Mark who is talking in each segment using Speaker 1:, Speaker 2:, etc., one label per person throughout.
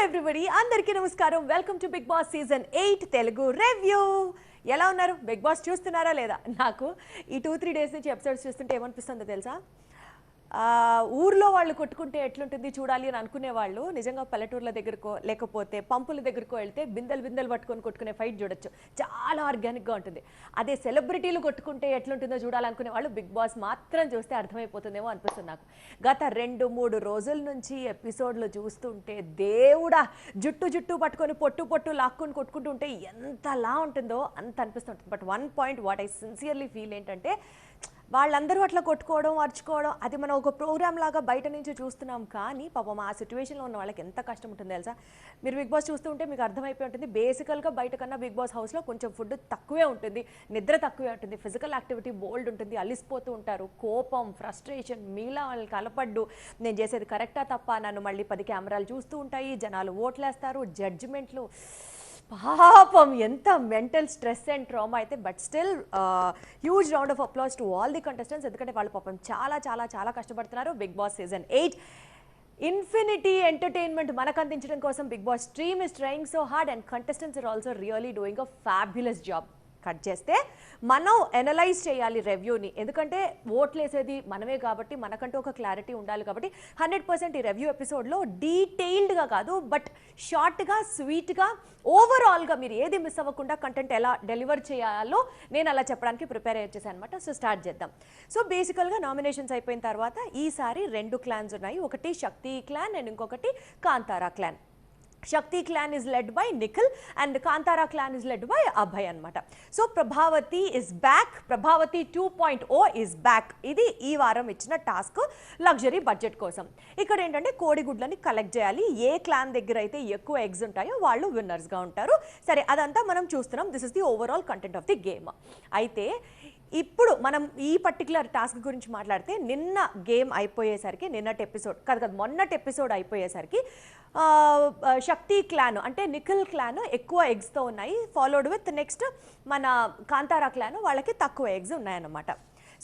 Speaker 1: Everybody అందరికీ నమస్కారం. Welcome to Bigg Boss season 8 Telugu review. ఎలా ఉన్నారు? బిగ్ బాస్ చూస్తున్నారా లేదా? నాకు ఈ 2-3 డేస్ నుంచి ఎపిసోడ్స్ చూస్తుంటే ఏమనిపిస్తుందో తెలుసా? ఊర్లో వాళ్ళు కొట్టుకుంటే ఎట్లుంటుంది చూడాలి అని అనుకునేవాళ్ళు నిజంగా పల్లెటూర్ల దగ్గరకో లేకపోతే పంపుల దగ్గరకో వెళ్తే బిందెలు పట్టుకొని కొట్టుకునే ఫైట్ చూడొచ్చు. చాలా ఆర్గానిక్గా ఉంటుంది. అదే సెలబ్రిటీలు కొట్టుకుంటే ఎట్లుంటుందో చూడాలనుకునే వాళ్ళు బిగ్ బాస్ మాత్రం చూస్తే అర్థమైపోతుందేమో అనిపిస్తుంది నాకు. గత 2-3 రోజుల నుంచి ఎపిసోడ్లు చూస్తుంటే దేవుడా, జుట్టు పట్టుకొని పొట్టు లాక్కొని కొట్టుకుంటుంటే ఎంతలా ఉంటుందో అంత అనిపిస్తుంటుంది. But one point what I sincerely feel ఏంటంటే, వాళ్ళందరూ అట్లా కొట్టుకోవడం అరుచుకోవడం అది మనం ఒక ప్రోగ్రామ్ లాగా బయట నుంచి చూస్తున్నాం. కానీ పాపం ఆ సిచ్యువేషన్లో ఉన్న వాళ్ళకి ఎంత కష్టం ఉంటుంది తెలుసా? మీరు బిగ్ బాస్ చూస్తూ ఉంటే మీకు అర్థమైపోయి ఉంటుంది. బేసికల్గా బయట కన్నా బిగ్ బాస్ హౌస్లో కొంచెం ఫుడ్ తక్కువే ఉంటుంది, నిద్ర తక్కువే ఉంటుంది, ఫిజికల్ యాక్టివిటీ బోల్డ్ ఉంటుంది, అలిసిపోతూ ఉంటారు, కోపం, ఫ్రస్ట్రేషన్, మీలా వాళ్ళకి కలపడ్డు, నేను చేసేది కరెక్టా తప్ప, నన్ను మళ్ళీ 10 కెమెరాలు చూస్తూ ఉంటాయి, జనాలు ఓట్లేస్తారు, జడ్జిమెంట్లు, పాపం ఎంత మెంటల్ స్ట్రెస్ అండ్ ట్రామా అయితే. But still huge round of applause to all the contestants, ఎందుకంటే వాళ్ళు పాపం చాలా కష్టపడుతున్నారు. Bigg Boss season 8 infinity entertainment మనకు అందించడం కోసం Bigg Boss team is trying so hard and contestants are also really doing a fabulous job. Cut చేస్తే మనం ఎనలైజ్ చేయాలి రివ్యూని, ఎందుకంటే ఓట్లు వేసేది మనమే కాబట్టి మనకంటూ ఒక క్లారిటీ ఉండాలి. కాబట్టి 100% ఈ రివ్యూ ఎపిసోడ్లో డీటెయిల్డ్గా కాదు, బట్ షార్ట్గా, స్వీట్గా, ఓవరాల్గా మీరు ఏది మిస్ అవ్వకుండా కంటెంట్ ఎలా డెలివర్ చేయాలో నేను అలా చెప్పడానికి ప్రిపేర్ అయ్యేసాను అనమాట. సో స్టార్ట్ చేద్దాం. సో బేసికల్గా నామినేషన్స్ అయిపోయిన తర్వాత ఈసారి 2 క్లాన్స్ ఉన్నాయి. ఒకటి శక్తి క్లాన్ అండ్ ఇంకొకటి Kantara clan. Shakti clan is led by Nikhil and Kantara clan is led by Abhay అనమాట. So Prabhavati is back, Prabhavati 2.0 is back. ఇది ఈ వారం ఇచ్చిన టాస్క్ లగ్జరీ బడ్జెట్ కోసం. ఇక్కడ ఏంటంటే కోడిగుడ్లని కలెక్ట్ చేయాలి. ఏ క్లాన్ దగ్గర అయితే ఎక్కువ ఎగ్స్ ఉంటాయో వాళ్ళు విన్నర్స్గా ఉంటారు. సరే, అదంతా మనం చూస్తున్నాం. This is the overall content of the game. అయితే ఇప్పుడు మనం ఈ పర్టికులర్ టాస్క్ గురించి మాట్లాడితే, నిన్న గేమ్ అయిపోయేసరికి, మొన్నటి ఎపిసోడ్ అయిపోయేసరికి శక్తి క్లాన్ అంటే నిఖిల్ క్లాన్ ఎక్కువ ఎగ్స్తో ఉన్నాయి, ఫాలోడ్ విత్ నెక్స్ట్ మన కాంతారా క్లాన్ వాళ్ళకి తక్కువ ఎగ్స్ ఉన్నాయన్నమాట.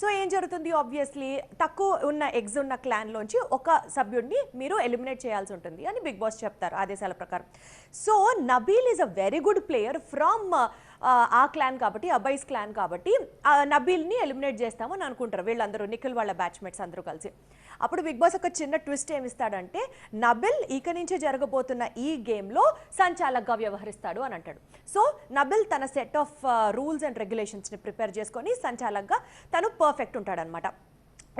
Speaker 1: సో ఏం జరుగుతుంది? ఆబ్వియస్లీ తక్కువ ఉన్న ఎగ్స్ ఉన్న క్లాన్లోంచి ఒక సభ్యుడిని మీరు ఎలిమినేట్ చేయాల్సి ఉంటుంది అని బిగ్ బాస్ చెప్తారు ఆదేశాల ప్రకారం. So Nabeel is a very good player from ఆ క్లాన్ కాబట్టి, అబ్బాయిస్ క్లాన్ కాబట్టి నబీల్ని ఎలిమినేట్ చేస్తామని అనుకుంటారు వీళ్ళందరూ, నిఖిల్ వాళ్ళ బ్యాచ్మేట్స్ అందరూ కలిసి. అప్పుడు బిగ్ బాస్ ఒక చిన్న ట్విస్ట్ ఏమిస్తాడంటే, నబిల్ ఇక నుంచి జరగబోతున్న ఈ గేమ్లో సంచాలకుగా వ్యవహరిస్తాడు అని అంటాడు. సో నబిల్ తన సెట్ ఆఫ్ రూల్స్ అండ్ రెగ్యులేషన్స్ని ప్రిపేర్ చేసుకొని సంచాలకుగా తను పర్ఫెక్ట్ ఉంటాడనమాట.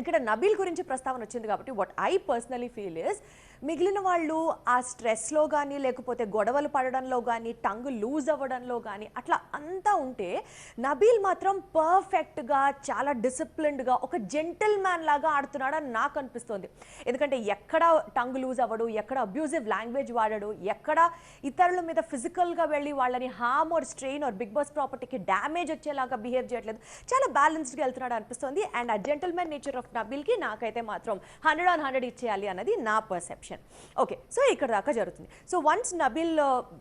Speaker 1: ఇక్కడ నబీల్ గురించి ప్రస్తావన వచ్చింది కాబట్టి what I personally feel is, మిగిలిన వాళ్ళు ఆ స్ట్రెస్లో కానీ లేకపోతే గొడవలు పడడంలో కానీ టంగ్ లూజ్ అవ్వడంలో కానీ అట్లా అంతా ఉంటే, నబీల్ మాత్రం పర్ఫెక్ట్గా చాలా డిసిప్లిన్డ్గా ఒక జెంటిల్ మ్యాన్ లాగా ఆడుతున్నాడని నాకు అనిపిస్తుంది. ఎందుకంటే ఎక్కడ టంగ్ లూజ్ అవ్వడు, ఎక్కడ అబ్యూజివ్ లాంగ్వేజ్ వాడడు, ఎక్కడ ఇతరుల మీద ఫిజికల్గా వెళ్ళి వాళ్ళని harm or strain or Bigg Boss ప్రాపర్టీకి డ్యామేజ్ వచ్చేలాగా బిహేవ్ చేయట్లేదు. చాలా బ్యాలెన్స్డ్గా వెళ్తున్నాడు అనిపిస్తుంది. అండ్ ఆ జెంటిల్మెన్ నేచర్ ఆఫ్ నబీల్కి నాకైతే మాత్రం 100/100 ఇచ్చేయాలి అన్నది నా పర్సెప్షన్. ఓకే, సో ఇక్కడ దాకా జరుగుతుంది. సో వన్స్ నబీల్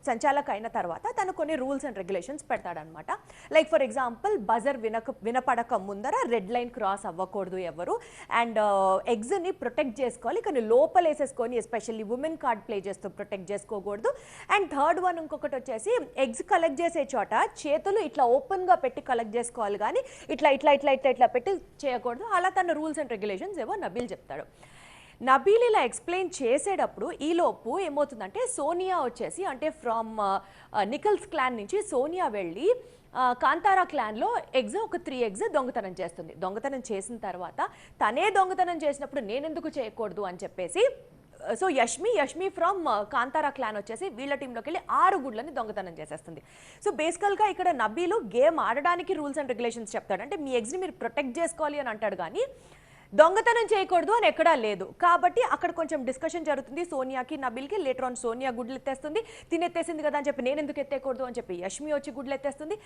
Speaker 1: సంచాలక్ అయిన తర్వాత తను కొన్ని రూల్స్ అండ్ రెగ్యులేషన్స్ పెడతాడనమాట. లైక్ ఫర్ ఎగ్జాంపుల్, బజర్ వినపడక ముందర రెడ్ లైన్ క్రాస్ అవ్వకూడదు ఎవరు, అండ్ ఎగ్స్ని ప్రొటెక్ట్ చేసుకోవాలి కానీ లోపలేసేసుకొని, ఎస్పెషల్లీ ఉమెన్ కార్డ్ ప్లే చేస్తూ ప్రొటెక్ట్ చేసుకోకూడదు. అండ్ థర్డ్ వన్ ఇంకొకటి వచ్చేసి, ఎగ్స్ కలెక్ట్ చేసే చోట చేతులు ఇట్లా ఓపెన్గా పెట్టి కలెక్ట్ చేసుకోవాలి కానీ ఇట్లా పెట్టి చేయకూడదు. అలా తన రూల్స్ అండ్ రెగ్యులేషన్స్ ఏవో నబీల్ చెప్తాడు. నబీల్ ఇలా ఎక్స్ప్లెయిన్ చేసేటప్పుడు ఈలోపు ఏమవుతుందంటే, సోనియా వచ్చేసి, అంటే ఫ్రమ్ నిఖిల్స్ క్లాన్ నుంచి సోనియా వెళ్ళి కాంతారా క్లాన్లో ఎగ్స్ ఒక 3 ఎగ్స్ దొంగతనం చేస్తుంది. దొంగతనం చేసిన తర్వాత తనే దొంగతనం చేసినప్పుడు నేనెందుకు చేయకూడదు అని చెప్పేసి, so Yashmi from Kantara clan వచ్చేసి వీళ్ళ టీంలోకి వెళ్ళి 6 గుడ్లని దొంగతనం చేసేస్తుంది. సో బేసికల్గా ఇక్కడ నబీలు గేమ్ ఆడడానికి రూల్స్ అండ్ రెగ్యులేషన్స్ చెప్తాడు. అంటే మీ ఎగ్స్ని మీరు ప్రొటెక్ట్ చేసుకోవాలి అని అంటాడు కానీ దొంగతనం చేయకూడదు అని ఎక్కడా లేదు. కాబట్టి అక్కడ కొంచెం డిస్కషన్ జరుగుతుంది సోనియాకి నబీల్కి. లేటర్ ఆన్ సోనియా గుడ్లు ఎత్తేస్తుంది, తినెత్తేసింది కదా అని చెప్పి నేను ఎందుకు ఎత్తేయకూడదు అని చెప్పి యష్మి వచ్చి గుడ్లు ఎత్తేస్తుంది.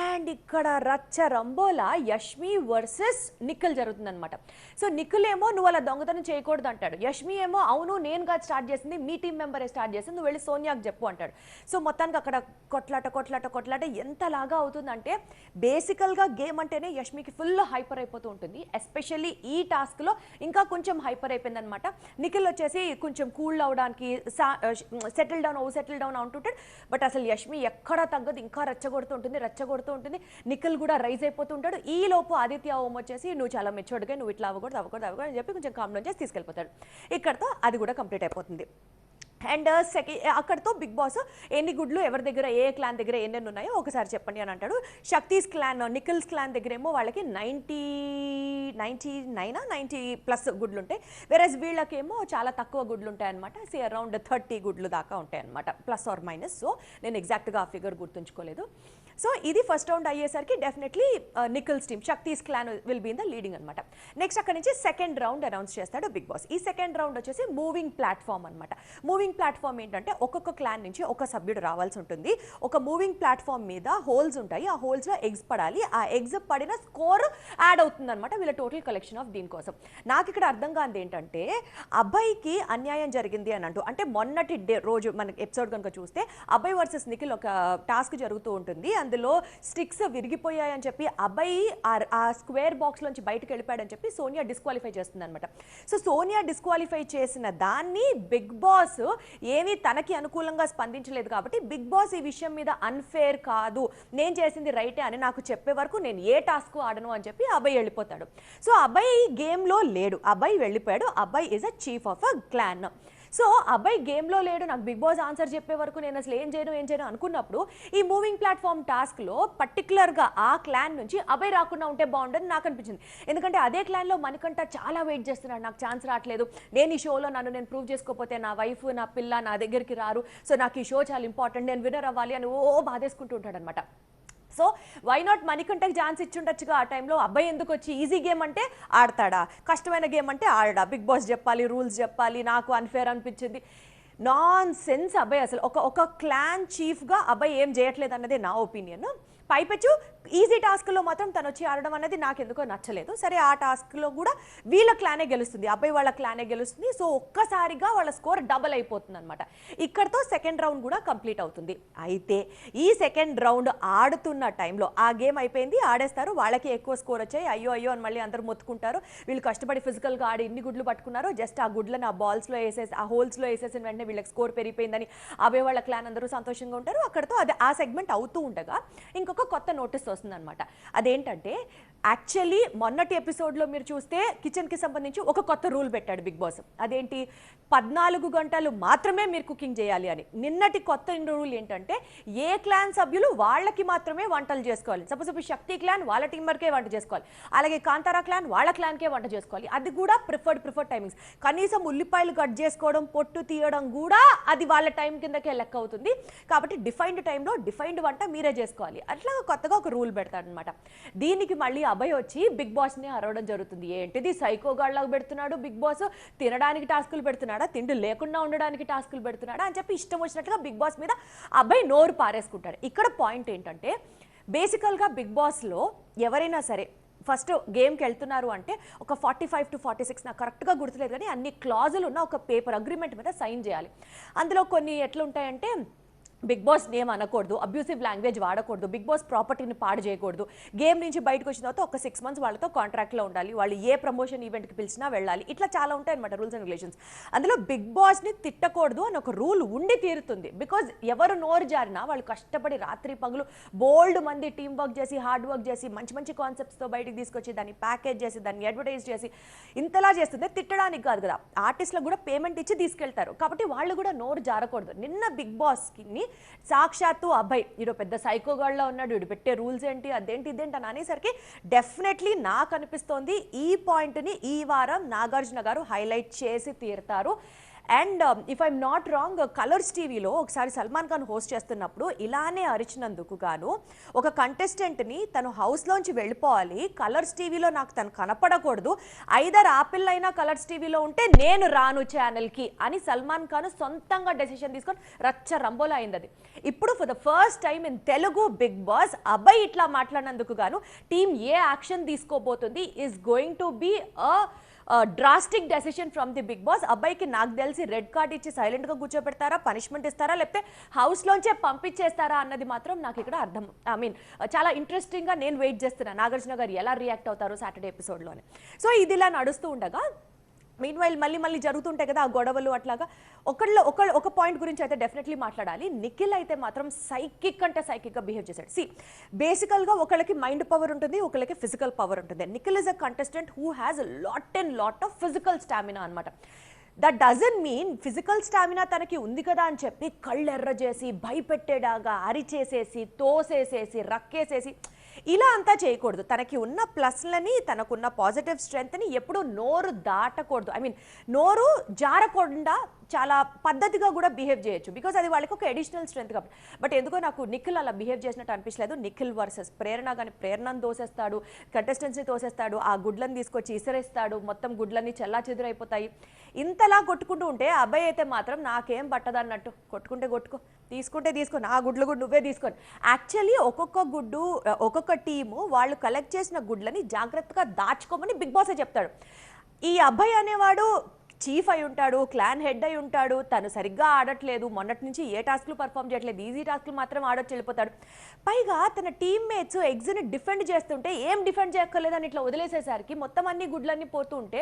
Speaker 1: అండ్ ఇక్కడ రచ్చ రంబోలా యష్మి వర్సెస్ నిఖిల్ జరుగుతుంది అనమాట. సో నిఖిల్ ఏమో నువ్వు అలా దొంగతనం చేయకూడదు అంటాడు, యష్మి ఏమో అవును నేను కాదు స్టార్ట్ చేసింది, మీ టీం మెంబరే స్టార్ట్ చేసింది, నువ్వు వెళ్ళి సోనియాకి చెప్పు అంటాడు. సో మొత్తానికి అక్కడ కొట్లాట ఎంతలాగా అవుతుందంటే, బేసికల్గా గేమ్ అంటేనే యష్మికి ఫుల్ హైపర్ అయిపోతూ ఉంటుంది. ఎస్పెషల్లీ ఈ టాస్క్లో ఇంకా కొంచెం హైపర్ అయిపోయింది అనమాట. నిఖిల్ వచ్చేసి కొంచెం కూల్ అవడానికి సెటిల్ డౌన్ అంటుంటాడు. బట్ అసలు యష్మి ఎక్కడ తగ్గదు, ఇంకా రెచ్చగొడుతూ ఉంటుంది. నిఖిల్ కూడా రైజ్ అయిపోతూ ఉంటాడు. ఈ లోపు ఆదిత్య ఓం వచ్చేసి నువ్వు చాలా మెచ్యూర్డ్గా, నువ్వు ఇట్లా అవ్వకూడదు అని చెప్పి కొంచెం కామ్ డౌన్ చేసి తీసుకెళ్ళిపోతాడు. ఇక్కడతో అది కూడా కంప్లీట్ అయిపోతుంది. అండ్ అక్కడితో బిగ్ బాస్ ఎన్ని గుడ్లు ఎవరి దగ్గర, ఏ క్లాన్ దగ్గర ఎన్నెన్ని ఉన్నాయో ఒకసారి చెప్పండి అని అంటాడు. శక్తిస్ క్లాన్, నిఖిల్స్ క్లాన్ దగ్గర ఏమో వాళ్ళకి 90+ గుడ్లు ఉంటాయి. వెరస్ వీళ్ళకేమో చాలా తక్కువ గుడ్లు ఉంటాయి అనమాట. అరౌండ్ 30 గుడ్లు దాకా ఉంటాయి అనమాట, ప్లస్ ఆర్ మైనస్. సో నేను ఎగ్జాక్ట్గా ఆ ఫిగర్ గుర్తుంచుకోలేదు. సో ఇది ఫస్ట్ రౌండ్ అయ్యేసరికి definitely Nikhil's team, Shakti's clan will be in the leading అనమాట. నెక్స్ట్ అక్కడ నుంచి సెకండ్ రౌండ్ అనౌన్స్ చేస్తాడు బిగ్ బాస్. ఈ సెకండ్ రౌండ్ వచ్చేసి మూవింగ్ ప్లాట్ఫామ్ అనమాట. మూవింగ్ ప్లాట్ఫామ్ ఏంటంటే ఒక్కొక్క క్లాన్ నుంచి ఒక సభ్యుడు రావాల్సి ఉంటుంది. ఒక మూవింగ్ ప్లాట్ఫామ్ మీద హోల్స్ ఉంటాయి. ఆ హోల్స్లో ఎగ్స్ పడాలి. ఆ ఎగ్స్ పడిన స్కోర్ యాడ్ అవుతుంది అనమాట వీళ్ళ టోటల్ కలెక్షన్ ఆఫ్ దీనికోసం. నాకు ఇక్కడ అర్థం కానిది ఏంటంటే అబ్బాయికి అన్యాయం జరిగింది అని అంటే మొన్నటి రోజు మనకి ఎపిసోడ్ కనుక చూస్తే అబ్బాయి వర్సెస్ నిఖిల్ ఒక టాస్క్ జరుగుతూ ఉంటుంది. అందులో స్టిక్స్ విరిగిపోయాయని చెప్పి అబ్బాయి ఆ స్క్వేర్ బాక్స్లోంచి బయటకు వెళ్ళిపోయాడని చెప్పి సోనియా డిస్క్వాలిఫై చేస్తుంది అనమాట. సో సోనియా డిస్క్వాలిఫై చేసిన దాన్ని బిగ్ బాస్ ఏమీ తనకి అనుకూలంగా స్పందించలేదు. కాబట్టి బిగ్ బాస్ ఈ విషయం మీద అన్ఫేర్ కాదు, నేను చేసింది రైటే అని నాకు చెప్పే వరకు నేను ఏ టాస్క్ ఆడను అని చెప్పి అబ్బాయి వెళ్ళిపోతాడు. సో అబ్బాయి గేమ్లో లేడు, అబ్బాయి వెళ్ళిపోయాడు. అబ్బాయి is a chief of a clan. So అబ్బాయి గేమ్లో లేడు, నాకు బిగ్ బాస్ ఆన్సర్ చెప్పే వరకు నేను అసలు ఏం చేయను అనుకున్నప్పుడు ఈ మూవింగ్ ప్లాట్ఫామ్ టాస్క్లో పర్టికులర్గా ఆ క్లాన్ నుంచి అబ్బాయి రాకుండా ఉంటే బాగుండని నాకు అనిపించింది. ఎందుకంటే అదే క్లాన్లో మణికంఠ చాలా వెయిట్ చేస్తున్నాడు, నాకు ఛాన్స్ రావట్లేదు, నేను ఈ షోలో నేను ప్రూవ్ చేసుకోకపోతే నా వైఫ్ నా పిల్ల నా దగ్గరికి రారు, సో నాకు ఈ షో చాలా ఇంపార్టెంట్, నేను విన్నర్ అవ్వాలి అని బాధేసుకుంటూ ఉంటాడు అనమాట. సో వై నాట్ మణికంఠకి ఛాన్స్ ఇచ్చుండొచ్చుగా ఆ టైంలో. అబ్బాయి ఎందుకు వచ్చి ఈజీ గేమ్ అంటే ఆడతాడా, కష్టమైన గేమ్ అంటే ఆడడా, బిగ్ బాస్ చెప్పాలి, రూల్స్ చెప్పాలి, నాకు అన్ఫేర్ అనిపించింది. నాన్ సెన్స్ అబ్బాయి అసలు. ఒక క్లాన్ చీఫ్గా అబ్బాయి ఏం చేయట్లేదు అన్నదే నా ఒపీనియన్. పైపెచ్చు ఈజీ టాస్క్లో మాత్రం తను వచ్చి ఆడడం అనేది నాకు ఎందుకో నచ్చలేదు. సరే ఆ టాస్క్లో కూడా వీళ్ళ క్లానే గెలుస్తుంది, అబ్బాయి వాళ్ళ క్లానే గెలుస్తుంది. సో ఒక్కసారిగా వాళ్ళ స్కోర్ డబల్ అయిపోతుంది అనమాట. ఇక్కడతో సెకండ్ రౌండ్ కూడా కంప్లీట్ అవుతుంది. అయితే ఈ సెకండ్ రౌండ్ ఆడుతున్న టైంలో ఆ గేమ్ అయిపోయింది, ఆడేస్తారు, వాళ్ళకి ఎక్కువ స్కోర్ వచ్చాయి, అయ్యో అని మళ్ళీ అందరూ మొత్తుకుంటారు. వీళ్ళు కష్టపడి ఫిజికల్గా ఆడి ఇన్ని గుడ్లు పట్టుకున్నారు, జస్ట్ ఆ గుడ్లను ఆ బాల్స్లో వేసేసి ఆ హోల్స్లో వేసేసిన వెంటనే వీళ్ళకి స్కోర్ పెరిగిపోయిందని అబ్బాయి వాళ్ళ క్లాన్ అందరూ సంతోషంగా ఉంటారు. అక్కడతో అది ఆ సెగ్మెంట్ అవుతూ ఉండగా ఇంకొక కొత్త నోటీస్ వస్తుందన్నమాట. అదేంటంటే యాక్చువల్లీ మొన్నటి ఎపిసోడ్లో మీరు చూస్తే కిచెన్కి సంబంధించి ఒక కొత్త రూల్ పెట్టాడు బిగ్ బాస్. అదేంటి, 14 గంటలు మాత్రమే మీరు కుకింగ్ చేయాలి అని. నిన్నటి కొత్త రూల్ ఏంటంటే ఏ క్లాన్ సభ్యులు వాళ్ళకి మాత్రమే వంటలు చేసుకోవాలి. సపోజ్ శక్తి క్లాన్ వాళ్ళ టీం వరకే వంట చేసుకోవాలి, అలాగే కాంతారా క్లాన్ వాళ్ళ క్లాన్కే వంట చేసుకోవాలి. అది కూడా ప్రిఫర్డ్ టైమింగ్స్. కనీసం ఉల్లిపాయలు కట్ చేసుకోవడం, పొట్టు తీయడం కూడా అది వాళ్ళ టైం కిందకే లెక్క అవుతుంది. కాబట్టి డిఫైన్డ్ టైంలో డిఫైన్డ్ వంట మీరే చేసుకోవాలి. అట్లా కొత్తగా ఒక రూల్ పెడతాడనమాట. దీనికి మళ్ళీ అబ్బాయి వచ్చి బిగ్ బాస్ని అరవడం జరుగుతుంది. ఏంటిది సైకోగాళ్ళగా పెడుతున్నాడు బిగ్ బాస్, తినడానికి టాస్కులు పెడుతున్నాడా, తిండి లేకుండా ఉండడానికి టాస్కులు పెడుతున్నాడా అని చెప్పి ఇష్టం వచ్చినట్లుగా బిగ్ బాస్ మీద అబ్బాయి నోరు పారేసుకుంటాడు. ఇక్కడ పాయింట్ ఏంటంటే బేసికల్గా బిగ్ బాస్లో ఎవరైనా సరే ఫస్ట్ గేమ్కి వెళ్తున్నారు అంటే ఒక 45 to 46 నాకు కరెక్ట్గా గుర్తులేదు కానీ అన్ని క్లాజులు ఉన్న ఒక పేపర్ అగ్రిమెంట్ మీద సైన్ చేయాలి. అందులో కొన్ని ఎట్లుంటాయంటే బిగ్ బాస్ నేమ్ అనకూడదు, అబ్యూసివ్ లాంగ్వేజ్ వాడకూడదు, బిగ్ బాస్ ప్రాపర్టీని పాడు చేయకూడదు, గేమ్ నుంచి బయటకు వచ్చిన తర్వాత ఒక 6 months వాళ్ళతో కాంట్రాక్ట్లో ఉండాలి, వాళ్ళు ఏ ప్రమోషన్ ఈవెంట్కి పిలిచినా వెళ్ళాలి. ఇట్లా చాలా ఉంటాయి అనమాట రూల్స్ అండ్ రెగ్యులేషన్స్. అందులో బిగ్ బాస్ని తిట్టకూడదు అని ఒక రూల్ ఉండి తీరుతుంది. బికాజ్ ఎవరు నోరు జారినా వాళ్ళు కష్టపడి రాత్రి పగులు బోల్డ్ మంది టీం వర్క్ చేసి హార్డ్ వర్క్ చేసి మంచి మంచి కాన్సెప్ట్స్తో బయటికి తీసుకొచ్చి దాన్ని ప్యాకేజ్ చేసి దాన్ని అడ్వర్టైజ్ చేసి ఇంతలా చేస్తుంది. తిట్టడానికి కాదు కదా, ఆర్టిస్టులకు కూడా పేమెంట్ ఇచ్చి తీసుకెళ్తారు. కాబట్టి వాళ్ళు కూడా నోరు జారకూడదు. నిన్న బిగ్ బాస్కి సాక్షాత్తు అబ్బాయి ఈడో పెద్ద సైకోగాళ్ళలో ఉన్నాడు, వీడు పెట్టే రూల్స్ ఏంటి అదేంటి ఇదేంటి అని అనేసరికి డెఫినెట్లీ నాకు అనిపిస్తోంది ఈ పాయింట్ని ఈ వారం నాగార్జున గారు హైలైట్ చేసి తీరుతారు. And if I'm not wrong, Colors టీవీలో ఒకసారి సల్మాన్ ఖాన్ హోస్ట్ చేస్తున్నప్పుడు ఇలానే అరిచినందుకు గాను ఒక కంటెస్టెంట్ని తను హౌస్లోంచి వెళ్ళిపోవాలి, కలర్స్ టీవీలో నాకు తను కనపడకూడదు, ఐదర్ ఆపిల్ అయినా కలర్స్ టీవీలో ఉంటే నేను రాను ఛానల్కి అని సల్మాన్ ఖాన్ సొంతంగా డెసిషన్ తీసుకొని రచ్చ రంబోలా అయింది అది. ఇప్పుడు for the first time in Telugu Bigg Boss అబ్బాయి ఇట్లా మాట్లాడినందుకు గాను టీం ఏ యాక్షన్ తీసుకోబోతుంది is going to be drastic decision from the Bigg Boss. అబ్బాయికి నాకు తెలిసి రెడ్ కార్డ్ ఇచ్చి సైలెంట్గా కూర్చోబెడతారా, పనిష్మెంట్ ఇస్తారా, లేకపోతే హౌస్లోంచే పంపించేస్తారా అన్నది మాత్రం నాకు ఇక్కడ అర్థం చాలా ఇంట్రెస్టింగ్గా నేను వెయిట్ చేస్తున్నాను నాగార్జున గారు ఎలా రియాక్ట్ అవుతారు సాటర్డే ఎపిసోడ్లోనే. సో ఇది ఇలా నడుస్తూ ఉండగా మీన్ వైల్ మళ్ళీ జరుగుతుంటాయి కదా ఆ గొడవలు అట్లాగా. ఒక పాయింట్ గురించి అయితే డెఫినెట్లీ మాట్లాడాలి. నిఖిల్ అయితే మాత్రం సైకిక్ అంటే సైకిక్గా బిహేవ్ చేశాడు. బేసికల్గా ఒకళ్ళకి మైండ్ పవర్ ఉంటుంది, ఒకళ్ళకి ఫిజికల్ పవర్ ఉంటుంది. Nikhil is a contestant who has lot of physical stamina అనమాట. That doesn't mean physical stamina తనకి ఉంది కదా అని చెప్పి కళ్ళెర్ర చేసి భయపెట్టేడాగా అరిచేసేసి తోసేసేసి రక్కేసేసి ఇలా అంతా చేయకూడదు. తనకి ఉన్న ప్లస్లని, తనకున్న పాజిటివ్ స్ట్రెంగ్త్ని ఎప్పుడూ నోరు దాటకూడదు. నోరు జారకుండా చాలా పద్ధతిగా కూడా బిహేవ్ చేయొచ్చు, బికాజ్ అది వాళ్ళకి ఒక అడిషనల్ స్ట్రెంగ్త్ కాబట్టి. బట్ ఎందుకో నాకు నిఖిల్ అలా బిహేవ్ చేసినట్టు అనిపించలేదు. నిఖిల్ వర్సెస్ ప్రేరణ కానీ ప్రేరణను తోసేస్తాడు, కంటెస్టెంట్స్ని తోసేస్తాడు, ఆ గుడ్లను తీసుకొచ్చి ఇసిరేస్తాడు, మొత్తం గుడ్లన్నీ చెల్లా చెదురైపోతాయి. ఇంతలా కొట్టుకుంటూ ఉంటే అబ్బాయి అయితే మాత్రం నాకేం పట్టదన్నట్టు కొట్టుకుంటే కొట్టుకో, తీసుకుంటే తీసుకో, నా గుడ్లు కూడా నువ్వే తీసుకోండి. యాక్చువల్లీ ఒక్కొక్క టీము వాళ్ళు కలెక్ట్ చేసిన గుడ్లని జాగ్రత్తగా దాచుకోమని బిగ్ బాసే చెప్తాడు. ఈ అబ్బాయి అనేవాడు చీఫ్ అయి ఉంటాడు, క్లాన్ హెడ్ అయి ఉంటాడు, తను సరిగ్గా ఆడట్లేదు, మొన్నటి నుంచి ఏ టాస్క్లు పర్ఫామ్ చేయట్లేదు, ఈజీ టాస్క్లు మాత్రం ఆడొచ్చి వెళ్ళిపోతాడు. పైగా తన టీమ్మేట్స్ ఎగ్స్ని డిఫెండ్ చేస్తుంటే ఏం డిఫెండ్ చేయక్కర్లేదని ఇట్లా వదిలేసేసరికి మొత్తం అన్ని గుడ్లన్నీ పోతూ ఉంటే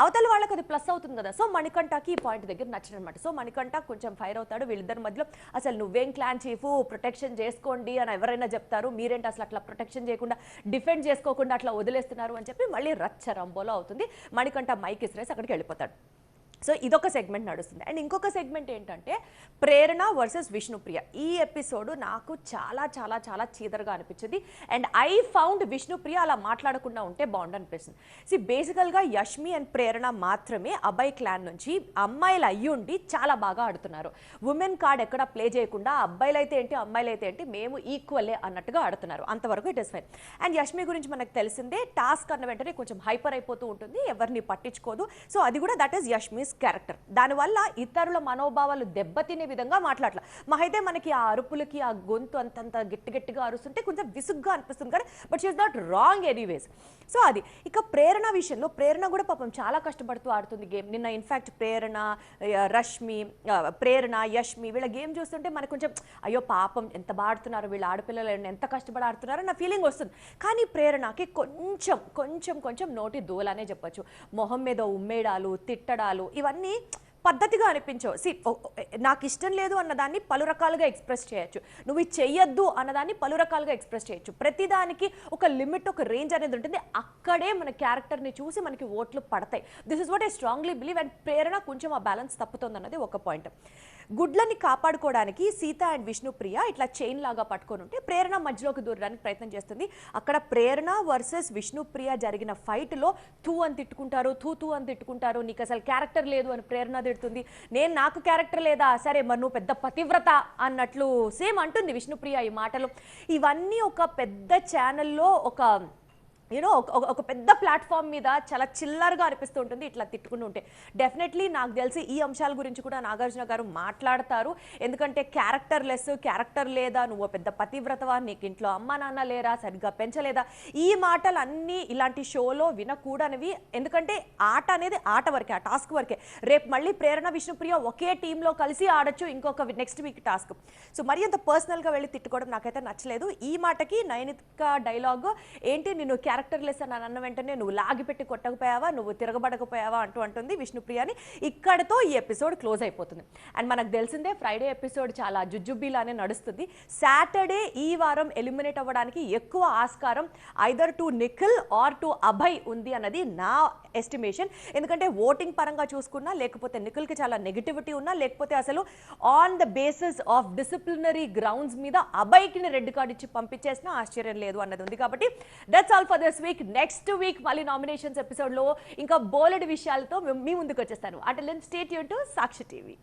Speaker 1: అవతల వాళ్ళకి అది ప్లస్ అవుతుంది కదా. సో మణికంఠకి ఈ పాయింట్ దగ్గర నచ్చనమాట. సో మణికంఠ కొంచెం ఫైర్ అవుతాడు. వీళ్ళిద్దరి మధ్యలో అసలు నువ్వేం క్లాన్ చీఫ్, ప్రొటెక్షన్ చేసుకోండి అని ఎవరైనా చెప్తారు, మీరేంటి అసలు అట్లా ప్రొటెక్షన్ చేయకుండా డిఫెండ్ చేసుకోకుండా అట్లా వదిలేస్తున్నారు అని చెప్పి మళ్ళీ రచ్చ రంబోలో అవుతుంది. మణికంఠ మైక్ ఇసిరేసి అక్కడికి వెళ్ళిపోతాడు. సో ఇదొక సెగ్మెంట్ నడుస్తుంది. అండ్ ఇంకొక సెగ్మెంట్ ఏంటంటే ప్రేరణ వర్సెస్ విష్ణుప్రియ. ఈ ఎపిసోడ్ నాకు చాలా చాలా చాలా చీదరగా అనిపించింది. అండ్ ఐ ఫౌండ్ విష్ణుప్రియ అలా మాట్లాడకుండా ఉంటే బాగుండు అనిపిస్తుంది. బేసికల్గా యష్మి అండ్ ప్రేరణ మాత్రమే అబ్బాయి క్లాన్ నుంచి అమ్మాయిలు అయ్యుండి చాలా బాగా ఆడుతున్నారు. ఉమెన్ కార్డ్ ఎక్కడ ప్లే చేయకుండా అబ్బాయిలు అయితే ఏంటి అమ్మాయిలు అయితే ఏంటి మేము ఈక్వలే అన్నట్టుగా ఆడుతున్నారు. అంతవరకు it is fine. And Yashmi గురించి మనకు తెలిసిందే, టాస్క్ అన్న వెంటనే కొంచెం హైపర్ అయిపోతూ ఉంటుంది, ఎవరిని పట్టించుకోదు. సో అది కూడా దట్ ఈస్ యష్మిస్ క్యారెక్టర్. దానివల్ల ఇతరుల మనోభావాలు దెబ్బతినే విధంగా మాట్లాడలే. అయితే మనకి ఆ అరుపులకి ఆ గొంతు అంతంత గట్టిగా అరుస్తుంటే కొంచెం విసుగ్గా అనిపిస్తుంది కానీ but she is not wrong anyways. So అది ఇక ప్రేరణ విషయంలో ప్రేరణ కూడా పాపం చాలా కష్టపడుతూ ఆడుతుంది గేమ్. నిన్న ఇన్ఫ్యాక్ట్ ప్రేరణ యష్మి వీళ్ళ గేమ్ చూస్తుంటే మనకు కొంచెం అయ్యో పాపం ఎంత బాగా ఆడుతున్నారు వీళ్ళ ఆడపిల్లలు, ఎంత కష్టపడి ఆడుతున్నారో నా ఫీలింగ్ వస్తుంది. కానీ ప్రేరణకి కొంచెం నోటి దూలానే చెప్పచ్చు. మొహం మీద ఉమ్మేడాలు, తిట్టడాలు ఇవన్నీ పద్ధతిగా అనిపించవు. నాకు ఇష్టం లేదు అన్నదాన్ని పలు రకాలుగా ఎక్స్ప్రెస్ చేయొచ్చు, నువ్వు ఇది చెయ్యొద్దు అన్నదాన్ని పలు రకాలుగా ఎక్స్ప్రెస్ చేయొచ్చు. ప్రతిదానికి ఒక లిమిట్, ఒక రేంజ్ అనేది ఉంటుంది. అక్కడే మన క్యారెక్టర్ని చూసి మనకి ఓట్లు పడతాయి. This is what I strongly believe. And Prerana కొంచెం ఆ బ్యాలెన్స్ తప్పుతుంది అన్నది ఒక పాయింట్. గుడ్లని కాపాడుకోవడానికి సీత అండ్ విష్ణుప్రియ ఇట్లా చైన్ లాగా పట్టుకొని ఉంటే ప్రేరణ మధ్యలోకి దూరడానికి ప్రయత్నం చేస్తుంది. అక్కడ ప్రేరణ వర్సెస్ విష్ణుప్రియ జరిగిన ఫైట్లో తూ అని తిట్టుకుంటారు, నీకు అసలు క్యారెక్టర్ లేదు అని ప్రేరణ తిడుతుంది. నాకు క్యారెక్టర్ లేదా, సరే మరి నువ్వు పెద్ద పతివ్రత అన్నట్లు సేమ్ అంటుంది విష్ణుప్రియ ఈ మాటలు. ఇవన్నీ ఒక పెద్ద ఛానల్లో ఒక పెద్ద ప్లాట్ఫామ్ మీద చాలా చిల్లరగా అనిపిస్తూ ఉంటుంది ఇట్లా తిట్టుకుంటూ ఉంటే. డెఫినెట్లీ నాకు తెలిసి ఈ అంశాల గురించి కూడా నాగార్జున గారు మాట్లాడతారు. ఎందుకంటే క్యారెక్టర్ లేదా, నువ్వు పెద్ద పతివ్రతవా, నీకు ఇంట్లో అమ్మ నాన్న లేరా, సరిగ్గా పెంచలేదా, ఈ మాటలు అన్నీ ఇలాంటి షోలో వినకూడనివి. ఎందుకంటే ఆట అనేది ఆట వరకే, ఆ టాస్క్ వరకే. రేపు మళ్ళీ ప్రేరణ విష్ణుప్రియ ఒకే టీంలో కలిసి ఆడొచ్చు ఇంకొక నెక్స్ట్ వీక్ టాస్క్. సో మరి అంత పర్సనల్గా వెళ్ళి తిట్టుకోవడం నాకైతే నచ్చలేదు. ఈ మాటకి నయనిక డైలాగ్ ఏంటి, నిన్ను క్యారెక్టర్లెస్ అని అన్న వెంటనే నువ్వు లాగిపెట్టి కొట్టకపోయావా, నువ్వు తిరగబడకపోయావా అంటుంది విష్ణుప్రియని. ఇక్కడతో ఈ ఎపిసోడ్ క్లోజ్ అయిపోతుంది. అండ్ మనకు తెలిసిందే ఫ్రైడే ఎపిసోడ్ చాలా జుజ్జుబ్బీలానే నడుస్తుంది. సాటర్డే ఈ వారం ఎలిమినేట్ అవ్వడానికి ఎక్కువ ఆస్కారం either to Nikhil or to Abhay ఉంది అన్నది నా ఎస్టిమేషన్. ఎందుకంటే ఓటింగ్ పరంగా చూసుకున్నా, లేకపోతే నిఖిల్కి చాలా నెగిటివిటీ ఉన్నా, లేకపోతే అసలు on the basis of disciplinary grounds మీద అభయ్కి రెడ్ కార్డ్ ఇచ్చి పంపించేసినా ఆశ్చర్యం లేదు అన్నది ఉంది. కాబట్టి that's all for this week. Next week మళ్ళీ నామినేషన్స్ ఎపిసోడ్లో ఇంకా బోలెడు విషయాలతో మీ ముందుకు వచ్చేస్తాను. Attend stay tune to Sakshi TV.